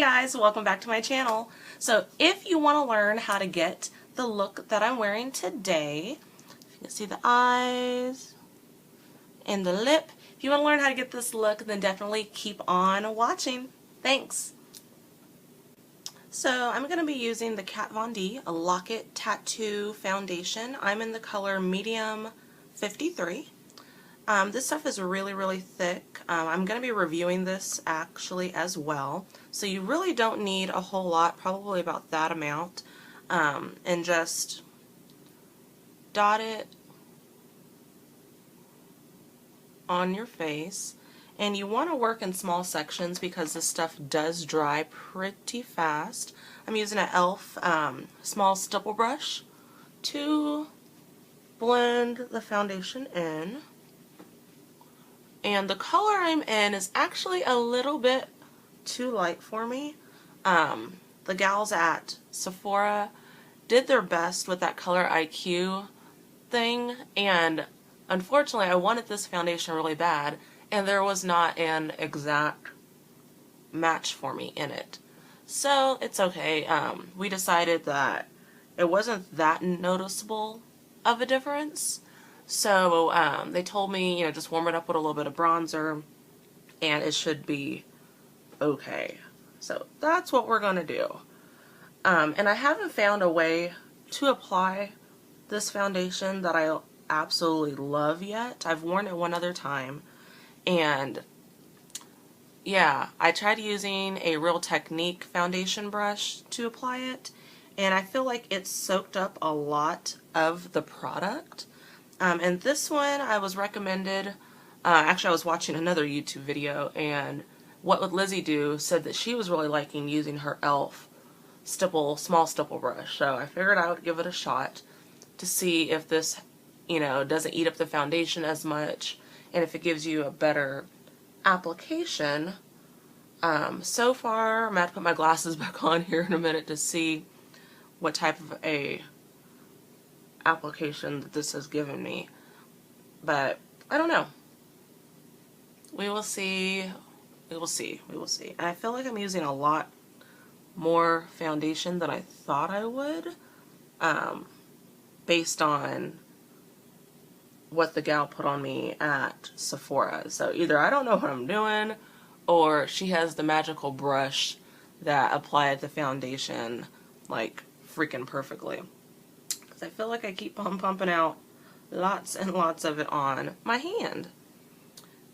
Guys, welcome back to my channel. So if you want to learn how to get the look that I'm wearing today, you can see the eyes and the lip. If you want to learn how to get this look, then definitely keep on watching. Thanks. So I'm going to be using the Kat Von D Locket Tattoo Foundation. I'm in the color Medium 53. This stuff is really thick. I'm going to be reviewing this actually as well. So you really don't need a whole lot, probably about that amount. And just dot it on your face. And you want to work in small sections because this stuff does dry pretty fast. I'm using an e.l.f. Small stipple brush to blend the foundation in. And the color I'm in is actually a little bit too light for me. The gals at Sephora did their best with that Color IQ thing, and unfortunately I wanted this foundation really bad, and there was not an exact match for me in it. So it's okay. We decided that it wasn't that noticeable of a difference. So they told me, just warm it up with a little bit of bronzer and it should be okay. So that's what we're going to do. And I haven't found a way to apply this foundation that I absolutely love yet. I've worn it one other time, and yeah, I tried using a Real Technique foundation brush to apply it, and I feel like it soaked up a lot of the product. And this one I was recommended, actually I was watching another YouTube video, and What Would Lizzie Do said that she was really liking using her e.l.f. Small stipple brush. So I figured I would give it a shot to see if this, doesn't eat up the foundation as much, and if it gives you a better application. So far, I'm going to put my glasses back on here in a minute to see what type of a application that this has given me, but I don't know. We will see. We will see. And I feel like I'm using a lot more foundation than I thought I would, based on what the gal put on me at Sephora. So either I don't know what I'm doing, or she has the magical brush that applied the foundation like freaking perfectly. I feel like I keep on pumping out lots and lots of it on my hand.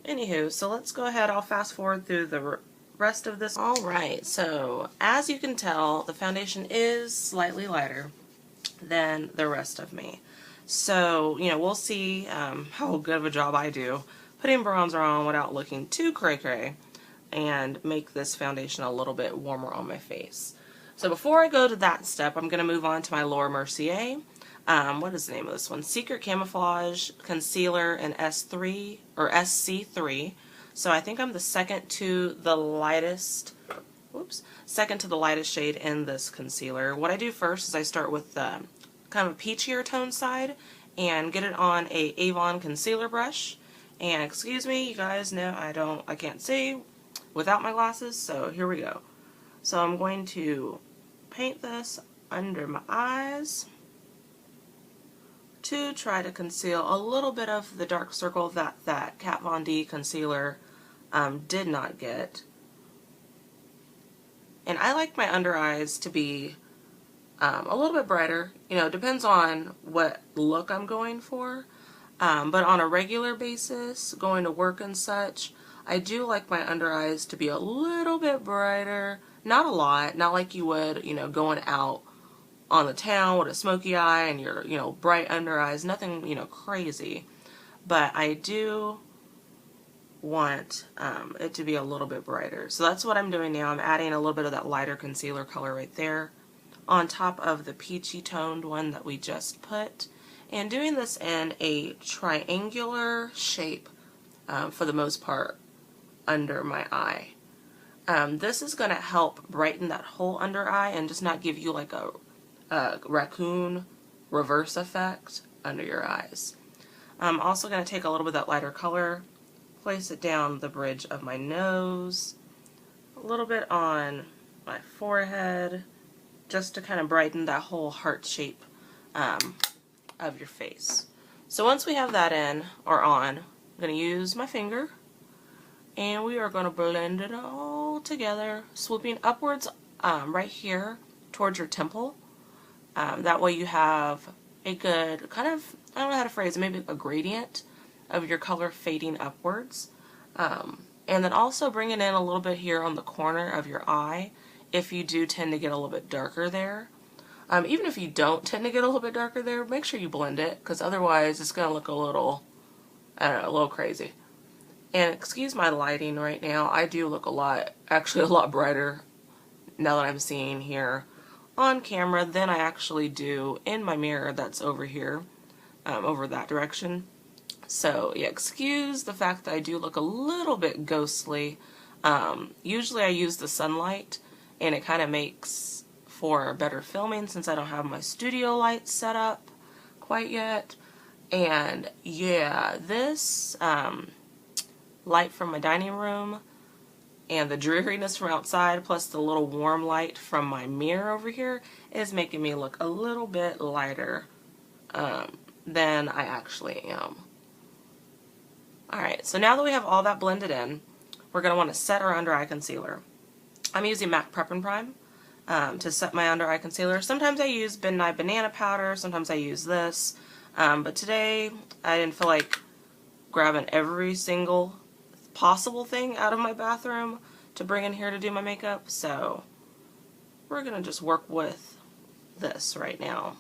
Anywho, so let's go ahead. I'll fast forward through the rest of this. Alright, so as you can tell, the foundation is slightly lighter than the rest of me. So, we'll see how good of a job I do putting bronzer on without looking too cray-cray, and make this foundation a little bit warmer on my face. So before I go to that step, I'm going to move on to my Laura Mercier. What is the name of this one? Secret Camouflage Concealer in S3 or SC3. So I think I'm the second to the lightest shade in this concealer. What I do first is I start with the kind of a peachier tone side and get it on a Avon concealer brush. And excuse me, you guys know I can't see without my glasses, so here we go. So I'm going to paint this under my eyes to try to conceal a little bit of the dark circle that Kat Von D concealer did not get. And I like my under eyes to be a little bit brighter. Depends on what look I'm going for. But on a regular basis, going to work and such, I do like my under eyes to be a little bit brighter. Not a lot, not like you would, going out on the town with a smoky eye and your, bright under eyes, nothing, crazy. But I do want it to be a little bit brighter. So that's what I'm doing now. I'm adding a little bit of that lighter concealer color right there on top of the peachy toned one that we just put, and doing this in a triangular shape for the most part under my eye. This is going to help brighten that whole under eye and just not give you like a raccoon reverse effect under your eyes. I'm also going to take a little bit of that lighter color, place it down the bridge of my nose, a little bit on my forehead, just to kind of brighten that whole heart shape of your face. So once we have that in, or on, I'm going to use my finger, and we are going to blend it all together, swooping upwards right here towards your temple. That way you have a good kind of, I don't know how to phrase it, maybe a gradient of your color fading upwards. And then also bring it in a little bit here on the corner of your eye if you do tend to get a little bit darker there. Even if you don't tend to get a little bit darker there, make sure you blend it, because otherwise it's going to look a little, I don't know, a little crazy. And excuse my lighting right now, I do look actually a lot brighter now that I'm seeing here on camera than I actually do in my mirror that's over here, over that direction. So yeah, excuse the fact that I do look a little bit ghostly. Usually I use the sunlight, and it kind of makes for better filming since I don't have my studio lights set up quite yet. And yeah, this light from my dining room and the dreariness from outside plus the little warm light from my mirror over here is making me look a little bit lighter than I actually am. Alright, so now that we have all that blended in, we're going to want to set our under eye concealer. I'm using MAC Prep and Prime to set my under eye concealer. Sometimes I use Midnight Banana Powder, sometimes I use this, but today I didn't feel like grabbing every single possible thing out of my bathroom to bring in here to do my makeup, so we're going to just work with this right now.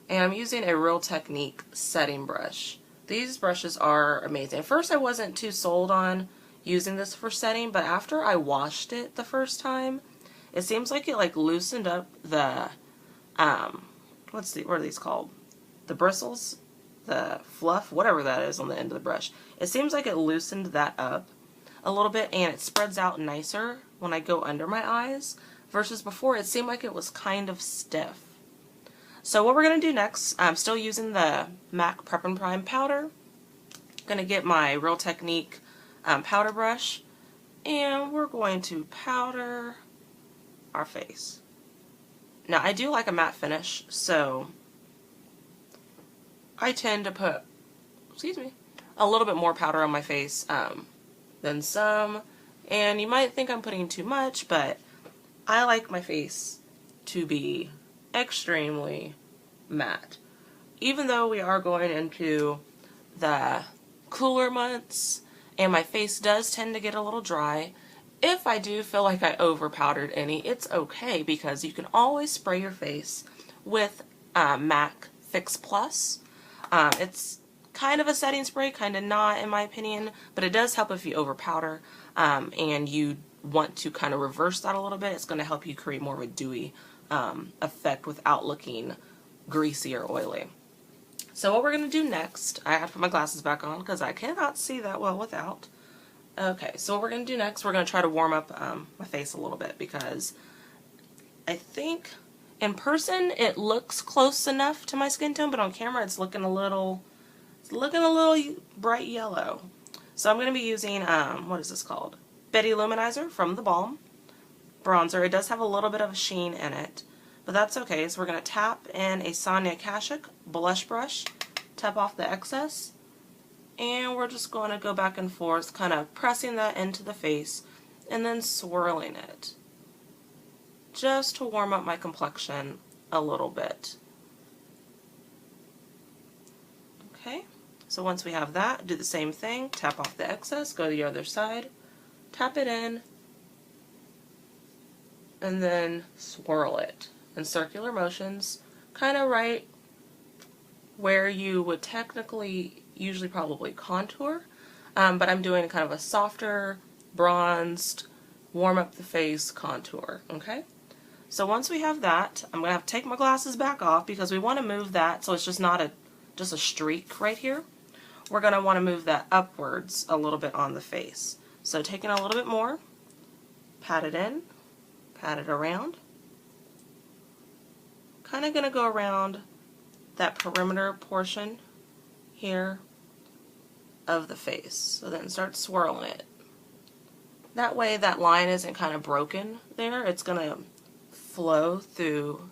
And I'm using a Real Technique setting brush. These brushes are amazing. At first I wasn't too sold on using this for setting, but after I washed it the first time, it seems like it like loosened up the, what are these called? The bristles? The fluff? Whatever that is on the end of the brush. It seems like it loosened that up a little bit, and it spreads out nicer when I go under my eyes, versus before it seemed like it was kind of stiff. So what we're going to do next, I'm still using the MAC Prep and Prime powder. Going to get my Real Technique powder brush, and we're going to powder our face. Now I do like a matte finish, so I tend to put, a little bit more powder on my face than some, and you might think I'm putting too much, but I like my face to be extremely matte. Even though we are going into the cooler months and my face does tend to get a little dry, if I do feel like I over powdered any, it's okay, because you can always spray your face with MAC Fix Plus. It's kind of a setting spray, kind of not in my opinion, but it does help if you over powder and you want to kind of reverse that a little bit. It's going to help you create more of a dewy effect without looking greasy or oily. So what we're going to do next, I have to put my glasses back on because I cannot see that well without. Okay, so what we're going to do next, we're going to try to warm up my face a little bit, because I think in person it looks close enough to my skin tone, but on camera it's looking a little bright yellow. So I'm going to be using, what is this called? Betty Loumanizer from the Balm bronzer. It does have a little bit of a sheen in it, but that's okay. So we're going to tap in a Sonia Kashuk blush brush, tap off the excess, and we're just going to go back and forth, kind of pressing that into the face and then swirling it, just to warm up my complexion a little bit. Okay, so once we have that, do the same thing, tap off the excess, go to the other side, tap it in, and then swirl it in circular motions, kind of right where you would technically usually probably contour, but I'm doing kind of a softer, bronzed, warm up the face contour, okay? So once we have that, I'm going to have to take my glasses back off because we want to move that so it's just not just a streak right here. We're going to want to move that upwards a little bit on the face. So taking a little bit more, pat it in, pat it around. Kind of going to go around that perimeter portion here of the face. So then start swirling it. That way that line isn't kind of broken there. It's going to flow through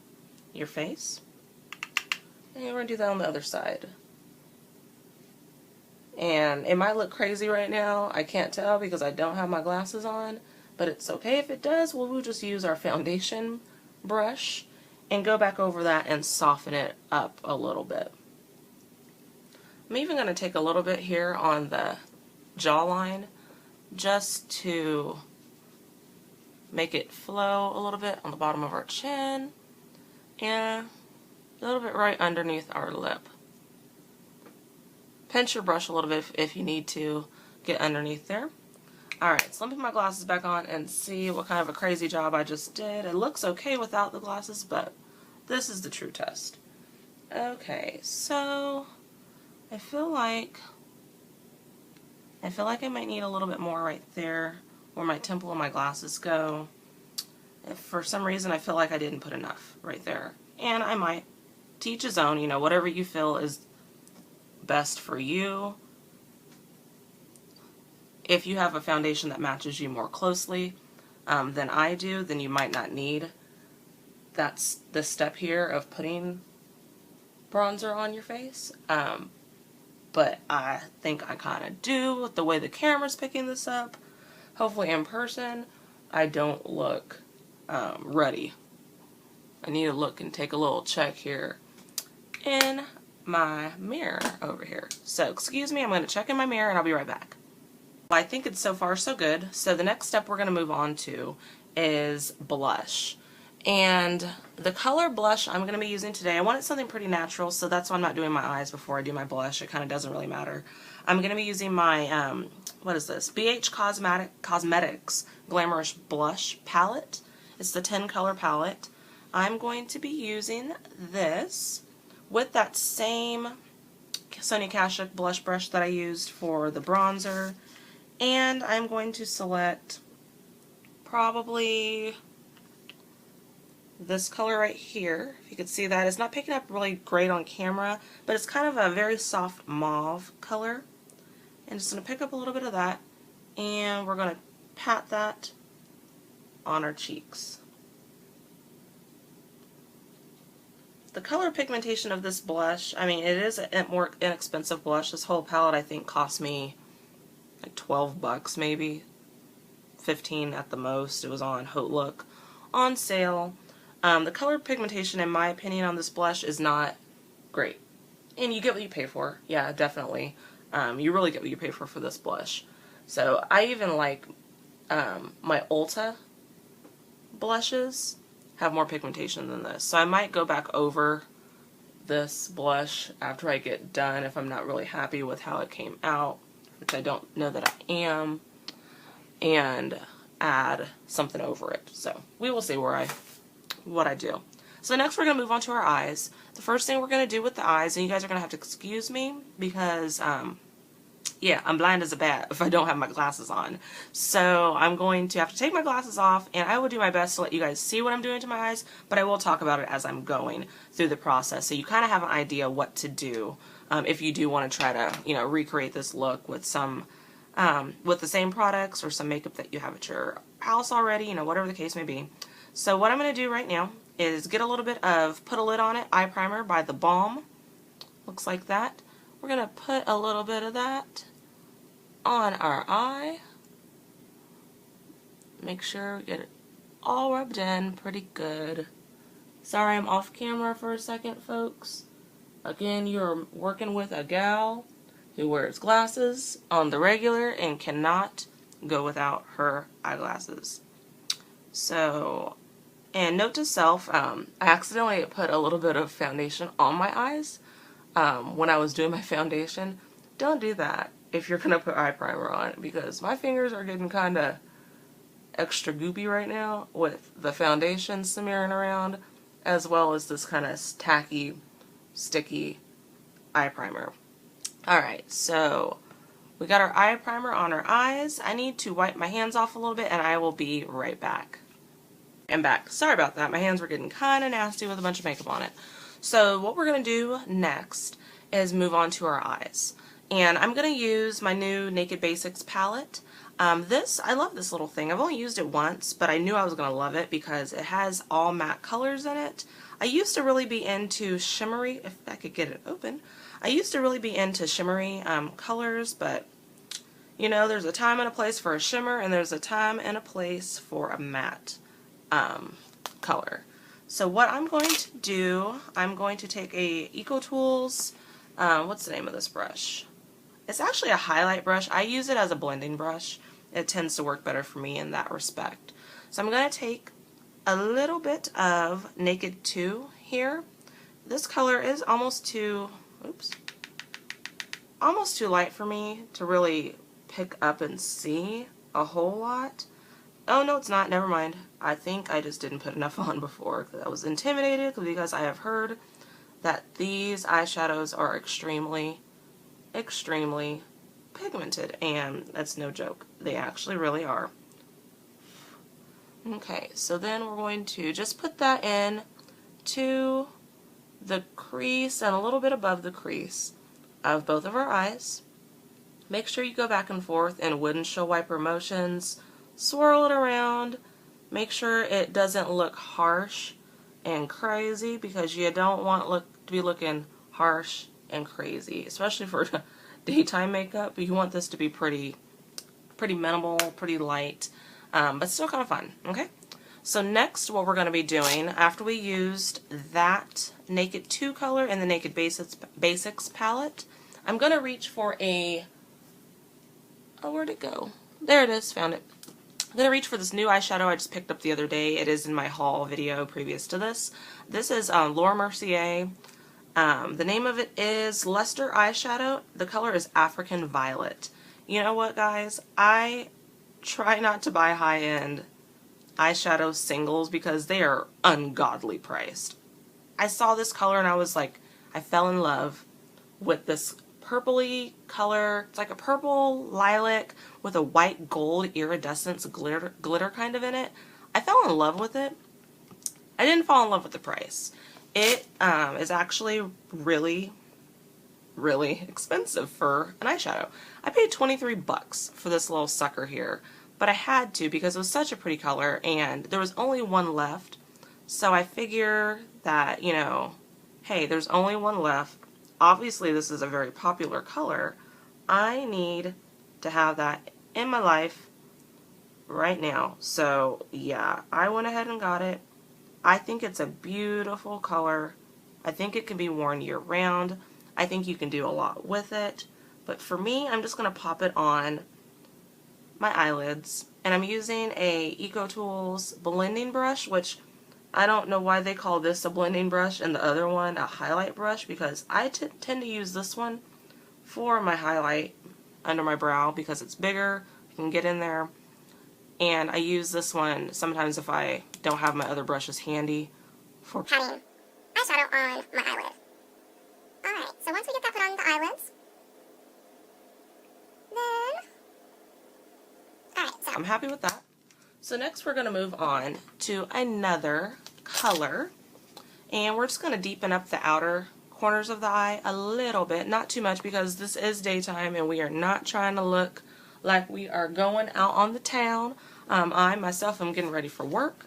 your face. And we're going to do that on the other side. And it might look crazy right now. I can't tell because I don't have my glasses on. But it's okay if it does. We'll just use our foundation brush and go back over that and soften it up a little bit. I'm even going to take a little bit here on the jawline just to make it flow a little bit on the bottom of our chin and a little bit right underneath our lip. Pinch your brush a little bit if you need to get underneath there. Alright, so let me put my glasses back on and see what kind of a crazy job I just did. It looks okay without the glasses, but this is the true test. Okay, so I feel like I might need a little bit more right there where my temple and my glasses go. If for some reason I feel like I didn't put enough right there. And I might. To each his own, you know, whatever you feel is best for you. If you have a foundation that matches you more closely than I do, then you might not need this step here of putting bronzer on your face. But I think I kind of do with the way the camera's picking this up. Hopefully in person, I don't look ready. I need to look and take a little check here in my mirror over here. So excuse me, I'm going to check in my mirror and I'll be right back. Well, I think it's so far so good. So the next step we're going to move on to is blush. And the color blush I'm going to be using today, I wanted something pretty natural, so that's why I'm not doing my eyes before I do my blush. It kind of doesn't really matter. I'm going to be using my, what is this? BH Cosmetics Glamorous Blush palette. It's the 10 color palette. I'm going to be using this with that same Sonia Kashuk blush brush that I used for the bronzer. And I'm going to select probably this color right here. If you can see that, it's not picking up really great on camera, but it's kind of a very soft mauve color. And just going to pick up a little bit of that, and we're going to pat that on our cheeks. The color pigmentation of this blush, I mean, it is a more inexpensive blush. This whole palette I think cost me like 12 bucks maybe, 15 at the most. It was on Haute Look on sale. The color pigmentation, in my opinion, on this blush is not great. And you get what you pay for. Yeah, definitely. You really get what you pay for this blush. So I even like my Ulta blushes have more pigmentation than this. So I might go back over this blush after I get done if I'm not really happy with how it came out, which I don't know that I am, and add something over it. So we will see what I do. So next we're going to move on to our eyes. The first thing we're going to do with the eyes, and you guys are going to have to excuse me because yeah, I'm blind as a bat if I don't have my glasses on. So I'm going to have to take my glasses off, and I will do my best to let you guys see what I'm doing to my eyes, but I will talk about it as I'm going through the process, so you kind of have an idea what to do if you do want to try to, you know, recreate this look with some, with the same products or some makeup that you have at your house already, you know, whatever the case may be. So what I'm going to do right now is get a little bit of Put a Lid on It eye primer by the Balm. Looks like that. We're going to put a little bit of that on our eye. Make sure we get it all rubbed in pretty good. Sorry I'm off camera for a second, folks. Again, you're working with a gal who wears glasses on the regular and cannot go without her eyeglasses. So, and note to self, I accidentally put a little bit of foundation on my eyes when I was doing my foundation. Don't do that if you're going to put eye primer on, because my fingers are getting kind of extra goopy right now with the foundation smearing around, as well as this kind of tacky, sticky eye primer. Alright, so we got our eye primer on our eyes. I need to wipe my hands off a little bit, and I will be right back. I'm back. Sorry about that. My hands were getting kind of nasty with a bunch of makeup on it. So what we're going to do next is move on to our eyes. And I'm going to use my new Naked Basics palette. I love this little thing. I've only used it once, but I knew I was going to love it because it has all matte colors in it. I used to really be into shimmery, if I could get it open, I used to really be into shimmery colors, but you know, there's a time and a place for a shimmer, and there's a time and a place for a matte color. So what I'm going to do, I'm going to take a EcoTools, what's the name of this brush? It's actually a highlight brush. I use it as a blending brush. It tends to work better for me in that respect. So I'm going to take a little bit of Naked 2 here. This color is almost too light for me to really pick up and see a whole lot. Oh no, it's not. Never mind. I think I just didn't put enough on before. I was intimidated because I have heard that these eyeshadows are extremely pigmented, and that's no joke. They actually really are. Okay, so then we're going to just put that in to the crease and a little bit above the crease of both of our eyes. Make sure you go back and forth in windshield wiper motions. Swirl it around. Make sure it doesn't look harsh and crazy, because you don't want to be looking harsh and crazy, especially for daytime makeup. You want this to be pretty minimal, pretty light, but still kind of fun. Okay, so next what we're going to be doing after we used that Naked 2 color in the Naked Basics palette, I'm going to reach for a, oh, where'd it go? There it is, found it. I'm going to reach for this new eyeshadow I just picked up the other day. It is in my haul video previous to this. This is Laura Mercier. The name of it is Luster Eyeshadow. The color is African Violet. You know what, guys? I try not to buy high-end eyeshadow singles because they are ungodly priced. I saw this color and I was like, I fell in love with this purpley color. It's like a purple lilac with a white gold iridescence glitter kind of in it. I fell in love with it. I didn't fall in love with the price. It is actually really expensive for an eyeshadow. I paid 23 bucks for this little sucker here, but I had to because it was such a pretty color and there was only one left. So I figure that, you know, hey, there's only one left. Obviously this is a very popular color. I need to have that in my life right now. So yeah, I went ahead and got it. I think it's a beautiful color. I think it can be worn year round. I think you can do a lot with it. But for me, I'm just going to pop it on my eyelids. And I'm using a EcoTools blending brush, which I don't know why they call this a blending brush and the other one a highlight brush, because I tend to use this one for my highlight under my brow because it's bigger, you can get in there. And I use this one sometimes if I don't have my other brushes handy for patting eyeshadow on my eyelid. Alright, so once we get that put on the eyelids, then... Alright, so I'm happy with that. So next we're going to move on to another color. And we're just going to deepen up the outer corners of the eye a little bit. Not too much because this is daytime and we are not trying to look like we are going out on the town. I myself am getting ready for work.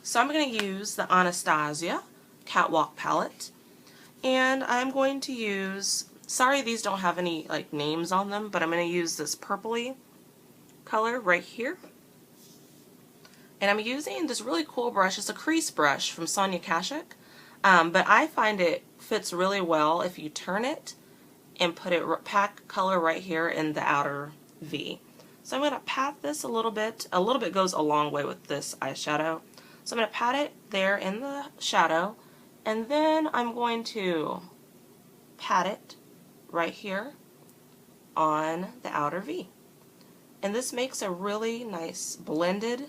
So I'm going to use the Anatasia Catwalk palette. And I'm going to use, sorry these don't have any like names on them, but I'm going to use this purpley color right here. And I'm using this really cool brush. It's a crease brush from Sonia Kashuk. But I find it fits really well if you turn it and put it, pack color right here in the outer V. So I'm going to pat this a little bit. A little bit goes a long way with this eyeshadow. So I'm going to pat it there in the shadow. And then I'm going to pat it right here on the outer V. And this makes a really nice blended,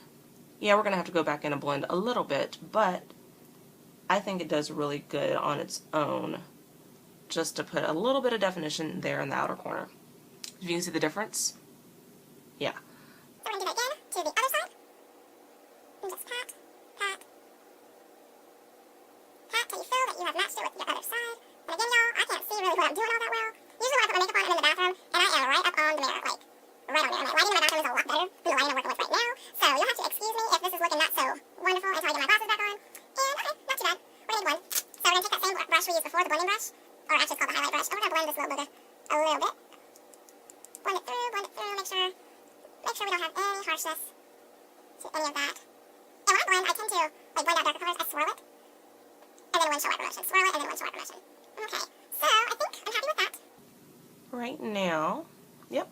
yeah, we're going to have to go back in and blend a little bit, but I think it does really good on its own just to put a little bit of definition there in the outer corner. If you can see the difference? Yeah. So we're going to do that again to the other side. And just pat, pat, pat till you feel that you have matched it with your other side. And again, y'all, I can't see really what I'm doing all that well. Usually when I put my makeup on, I'm in the bathroom, and I am right up on the mirror, like, right on there. My lighting in my bathroom is a lot better than the lighting I'm working with right now. So you'll have to excuse me if this is looking not so wonderful until I get my glasses back on. And okay, not too bad. We're gonna need one. So we're gonna take that same brush we used before, the blending brush, or actually it's called the highlight brush. And we're gonna blend this little booger a little bit. Blend it through, make sure we don't have any harshness to any of that. And when I blend, I tend to like blend out darker colors. I swirl it, and then windshield wiper motion. Swirl it, and then windshield wiper motion. Okay, so I think I'm happy with that. Right now, yep.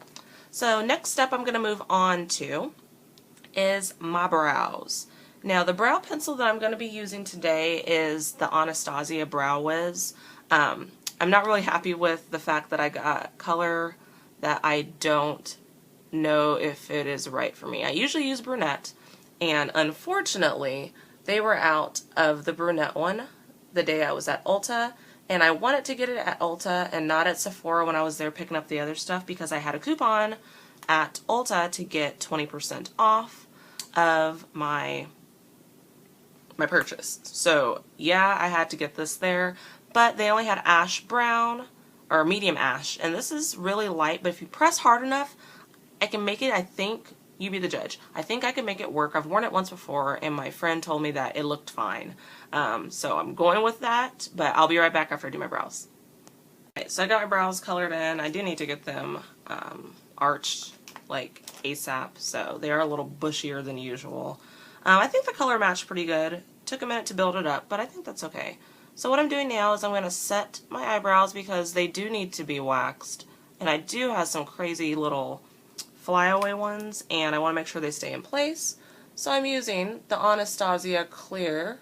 So next step I'm going to move on to is my brows. Now the brow pencil that I'm going to be using today is the Anatasia Brow Wiz. I'm not really happy with the fact that I got color that I don't know if it is right for me. I usually use brunette, and unfortunately they were out of the brunette one the day I was at Ulta, and I wanted to get it at Ulta and not at Sephora when I was there picking up the other stuff because I had a coupon at Ulta to get 20% off of my purchase. So yeah, I had to get this there, but they only had ash brown or medium ash, and this is really light, but if you press hard enough, I can make it, I think, you be the judge. I think I can make it work. I've worn it once before, and my friend told me that it looked fine. So I'm going with that, but I'll be right back after I do my brows. Okay, so I got my brows colored in. I do need to get them arched like ASAP, so they are a little bushier than usual. I think the color matched pretty good. Took a minute to build it up, but I think that's okay. So what I'm doing now is I'm going to set my eyebrows because they do need to be waxed, and I do have some crazy little flyaway ones, and I want to make sure they stay in place. So I'm using the Anatasia Clear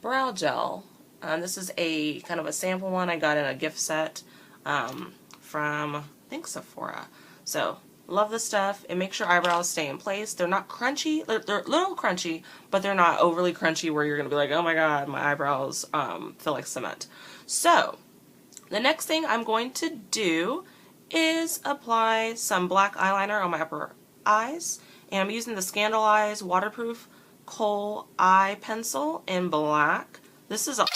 Brow Gel. This is a kind of a sample one I got in a gift set from, I think, Sephora. So love this stuff. It makes your eyebrows stay in place. They're not crunchy. They're a little crunchy, but they're not overly crunchy where you're going to be like, oh my god, my eyebrows feel like cement. So the next thing I'm going to do is apply some black eyeliner on my upper eyes, and I'm using the Scandelize Waterproof Kohl Eye Pencil in black. This is a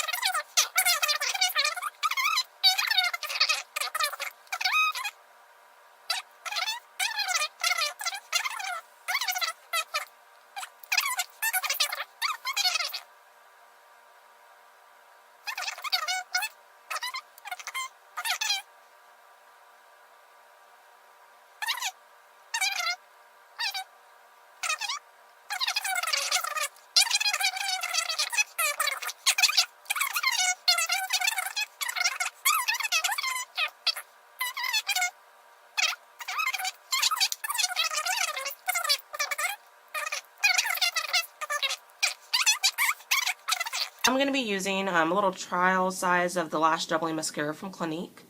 I'm going to be using a little trial size of the Lash Doubling Mascara from Clinique.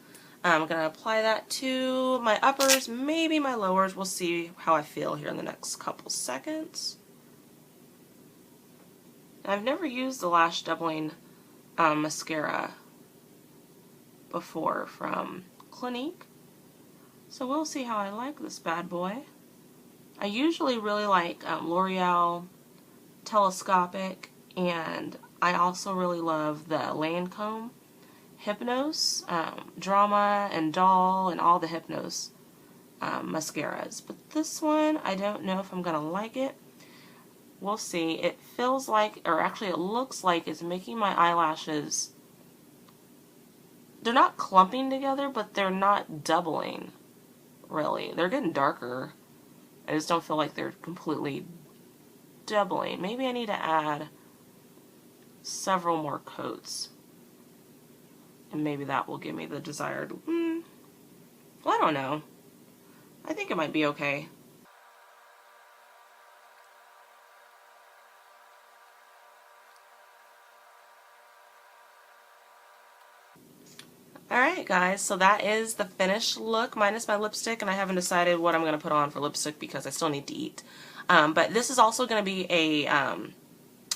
I'm going to apply that to my uppers, maybe my lowers. We'll see how I feel here in the next couple seconds. I've never used the Lash Doubling mascara before from Clinique, so we'll see how I like this bad boy. I usually really like L'Oreal Telescopic, and I also really love the Lancome Hypnose, Drama and Doll, and all the Hypnose mascaras. But this one, I don't know if I'm going to like it. We'll see. It feels like, or actually it looks like it's making my eyelashes, they're not clumping together, but they're not doubling, really. They're getting darker. I just don't feel like they're completely doubling. Maybe I need to add several more coats, and maybe that will give me the desired, well, I don't know. I think it might be okay. Alright guys, so that is the finished look minus my lipstick, and I haven't decided what I'm going to put on for lipstick because I still need to eat. But this is also going to be a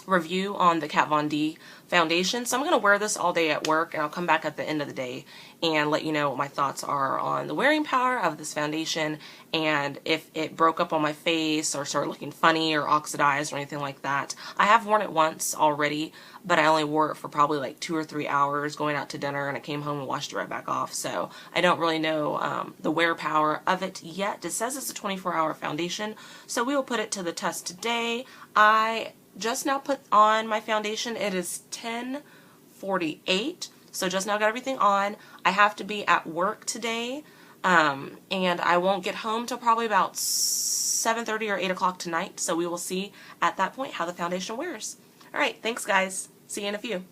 review on the Kat Von D foundation. So I'm going to wear this all day at work, and I'll come back at the end of the day and let you know what my thoughts are on the wearing power of this foundation, and if it broke up on my face or started looking funny or oxidized or anything like that. I have worn it once already, but I only wore it for probably like 2 or 3 hours going out to dinner, and I came home and washed it right back off. So I don't really know the wear power of it yet. It says it's a 24-hour foundation, so we will put it to the test today. I just now put on my foundation. It is 10:48, so just now got everything on. I have to be at work today, and I won't get home till probably about 7:30 or 8 o'clock tonight, so we will see at that point how the foundation wears. Alright, thanks guys. See you in a few.